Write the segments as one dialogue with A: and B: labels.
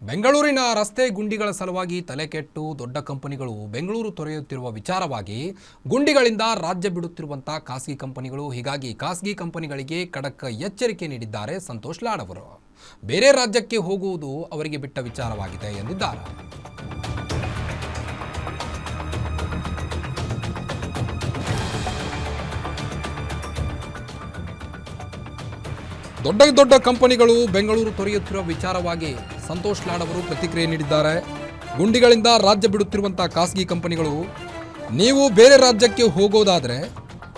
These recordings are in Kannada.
A: ಬೆಂಗಳೂರಿನ ರಸ್ತೆ ಗುಂಡಿಗಳ ಸಲುವಾಗಿ ತಲೆಕೆಟ್ಟು ದೊಡ್ಡ ಕಂಪನಿಗಳು ಬೆಂಗಳೂರು ತೊರೆಯುತ್ತಿರುವ ವಿಚಾರವಾಗಿ ಗುಂಡಿಗಳಿಂದ ರಾಜ್ಯ ಬಿಡುತ್ತಿರುವಂತಹ ಖಾಸಗಿ ಕಂಪನಿಗಳು. ಹೀಗಾಗಿ ಖಾಸಗಿ ಕಂಪನಿಗಳಿಗೆ ಖಡಕ್ ಎಚ್ಚರಿಕೆ ನೀಡಿದ್ದಾರೆ ಸಂತೋಷ್ ಲಾಡ್ ಅವರು. ಬೇರೆ ರಾಜ್ಯಕ್ಕೆ ಹೋಗುವುದು ಅವರಿಗೆ ಬಿಟ್ಟ ವಿಚಾರವಾಗಿದೆ ಎಂದಿದ್ದಾರೆ. ದೊಡ್ಡ ದೊಡ್ಡ ಕಂಪನಿಗಳು ಬೆಂಗಳೂರು ತೊರೆಯುತ್ತಿರುವ ವಿಚಾರವಾಗಿ ಸಂತೋಷ್ ಲಾಡ್ ಅವರು ಪ್ರತಿಕ್ರಿಯೆ ನೀಡಿದ್ದಾರೆ. ಗುಂಡಿಗಳಿಂದ ರಾಜ್ಯ ಬಿಡುತ್ತಿರುವಂತಹ ಖಾಸಗಿ ಕಂಪನಿಗಳು ನೀವು ಬೇರೆ ರಾಜ್ಯಕ್ಕೆ ಹೋಗೋದಾದ್ರೆ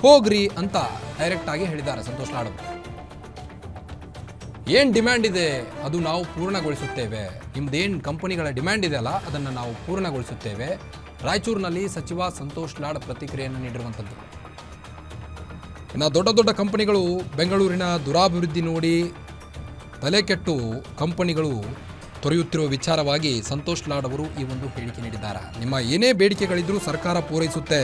A: ಹೋಗ್ರಿ ಅಂತ ಡೈರೆಕ್ಟ್ ಆಗಿ ಹೇಳಿದ್ದಾರೆ ಸಂತೋಷ್ ಲಾಡ್ ಅವರು. ಏನು ಡಿಮ್ಯಾಂಡ್ ಇದೆ ಅದು ನಾವು ಪೂರ್ಣಗೊಳಿಸುತ್ತೇವೆ. ನಿಮ್ದೇನು ಕಂಪನಿಗಳ ಡಿಮ್ಯಾಂಡ್ ಇದೆ ಅಲ್ಲ ಅದನ್ನು ನಾವು ಪೂರ್ಣಗೊಳಿಸುತ್ತೇವೆ. ರಾಯಚೂರಿನಲ್ಲಿ ಸಚಿವ ಸಂತೋಷ್ ಲಾಡ್ ಪ್ರತಿಕ್ರಿಯೆಯನ್ನು ನೀಡಿರುವಂಥದ್ದು. ಇನ್ನು ದೊಡ್ಡ ದೊಡ್ಡ ಕಂಪನಿಗಳು ಬೆಂಗಳೂರಿನ ದುರಾಭಿವೃದ್ಧಿ ನೋಡಿ ತಲೆಕೆಟ್ಟು ಕಂಪನಿಗಳು ತೊರೆಯುತ್ತಿರುವ ವಿಚಾರವಾಗಿ ಸಂತೋಷ್ ಲಾಡ್ ಅವರು ಈ ಒಂದು ಹೇಳಿಕೆ ನೀಡಿದ್ದಾರೆ. ನಿಮ್ಮ ಏನೇ ಬೇಡಿಕೆಗಳಿದ್ರೂ ಸರ್ಕಾರ ಪೂರೈಸುತ್ತೆ,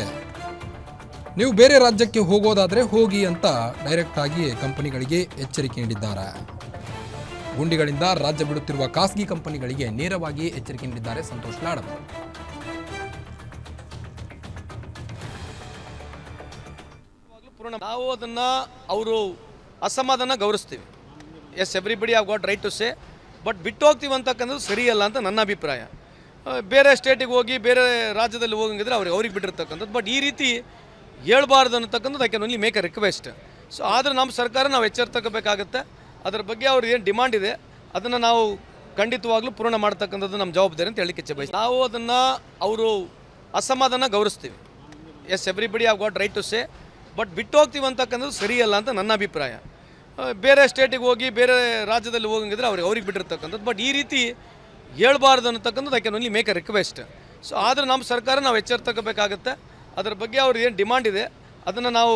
A: ನೀವು ಬೇರೆ ರಾಜ್ಯಕ್ಕೆ ಹೋಗೋದಾದರೆ ಹೋಗಿ ಅಂತ ಡೈರೆಕ್ಟ್ ಆಗಿ ಕಂಪನಿಗಳಿಗೆ ಎಚ್ಚರಿಕೆ ನೀಡಿದ್ದಾರೆ. ಗುಂಡಿಗಳಿಂದ ರಾಜ್ಯ ಬಿಡುತ್ತಿರುವ ಖಾಸಗಿ ಕಂಪನಿಗಳಿಗೆ ನೇರವಾಗಿ ಎಚ್ಚರಿಕೆ ನೀಡಿದ್ದಾರೆ ಸಂತೋಷ್ ಲಾಡ್ ಅವರು.
B: ನಾವು ಅದನ್ನು ಅವರು ಅಸಮಾಧಾನ ಗೌರವಿಸ್ತೀವಿ. Yes, everybody have got right to say, but ಬಿಟ್ಟು ಹೋಗ್ತೀವಿ ಅಂತಕ್ಕಂಥದ್ದು ಸರಿಯಲ್ಲ ಅಂತ ನನ್ನ ಅಭಿಪ್ರಾಯ. ಬೇರೆ ಸ್ಟೇಟಿಗೆ ಹೋಗಿ ಬೇರೆ ರಾಜ್ಯದಲ್ಲಿ ಹೋಗಂಗಿದ್ರೆ ಅವ್ರಿಗೆ ಬಿಟ್ಟಿರ್ತಕ್ಕಂಥದ್ದು. ಬಟ್ ಈ ರೀತಿ ಹೇಳ್ಬಾರ್ದು ಅನ್ನತಕ್ಕಂಥದ್ದು I can only make a request. So ಆದರೆ ನಮ್ಮ ಸರ್ಕಾರ ನಾವು ಎಚ್ಚರ ತಗೋಬೇಕಾಗುತ್ತೆ. ಅದರ ಬಗ್ಗೆ ಅವ್ರಿಗೆ ಏನು ಡಿಮಾಂಡ್ ಇದೆ ಅದನ್ನು ನಾವು ಖಂಡಿತವಾಗ್ಲೂ ಪೂರ್ಣ ಮಾಡ್ತಕ್ಕಂಥದ್ದು ನಮ್ಮ ಜವಾಬ್ದಾರಿ ಅಂತ ಹೇಳಲಿಕ್ಕೆ ಇಚ್ಛೆ ಬಯಸ್ತೀವಿ. ನಾವು ಅದನ್ನು ಅವರು ಅಸಮಾಧಾನ ಗೌರವಿಸ್ತೀವಿ. Yes, everybody have got right to say, but ಬಿಟ್ಟು ಹೋಗ್ತೀವಿ ಅಂತಕ್ಕಂಥದ್ದು ಸರಿಯಲ್ಲ ಅಂತ ನನ್ನ ಅಭಿಪ್ರಾಯ. ಬೇರೆ ಸ್ಟೇಟಿಗೆ ಹೋಗಿ ಬೇರೆ ರಾಜ್ಯದಲ್ಲಿ ಹೋಗಂಗಿದ್ರೆ ಅವ್ರಿಗೆ ಬಿಟ್ಟಿರ್ತಕ್ಕಂಥದ್ದು. ಬಟ್ ಈ ರೀತಿ ಹೇಳ್ಬಾರ್ದು ಅನ್ನತಕ್ಕಂಥದ್ದು I can only make a request. So ಆದರೆ ನಮ್ಮ ಸರ್ಕಾರ ನಾವು ಎಚ್ಚರ ತಗೋಬೇಕಾಗುತ್ತೆ. ಅದರ ಬಗ್ಗೆ ಅವ್ರಿಗೆ ಏನು ಡಿಮಾಂಡ್ ಇದೆ ಅದನ್ನು ನಾವು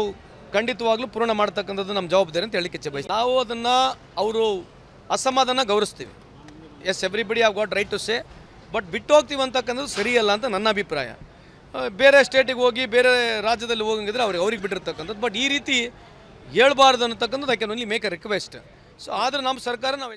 B: ಖಂಡಿತವಾಗ್ಲೂ ಪೂರ್ಣ ಮಾಡ್ತಕ್ಕಂಥದ್ದು ನಮ್ಮ ಜವಾಬ್ದಾರಿ ಅಂತ ಹೇಳಲಿಕ್ಕೆ ಇಚ್ಛೆ ಬಯಸ್ತೀವಿ. ನಾವು ಅದನ್ನು ಅವರು ಅಸಮಾಧಾನ ಗೌರವಿಸ್ತೀವಿ. Yes, everybody have got right to say, but ಬಿಟ್ಟು ಹೋಗ್ತೀವಿ ಅಂತಕ್ಕಂಥದ್ದು ಸರಿಯಲ್ಲ ಅಂತ ನನ್ನ ಅಭಿಪ್ರಾಯ. ಬೇರೆ ಸ್ಟೇಟಿಗೆ ಹೋಗಿ ಬೇರೆ ರಾಜ್ಯದಲ್ಲಿ ಹೋಗಂಗಿದ್ರೆ ಅವ್ರಿಗೆ ಬಿಟ್ಟಿರ್ತಕ್ಕಂಥದ್ದು. ಬಟ್ ಈ ರೀತಿ ಹೇಳ್ಬಾರ್ದು ಅನ್ನತಕ್ಕಂಥದ್ದು I can only make a request. So ಆದರೆ ನಮ್ಮ ಸರ್ಕಾರ ನಾವು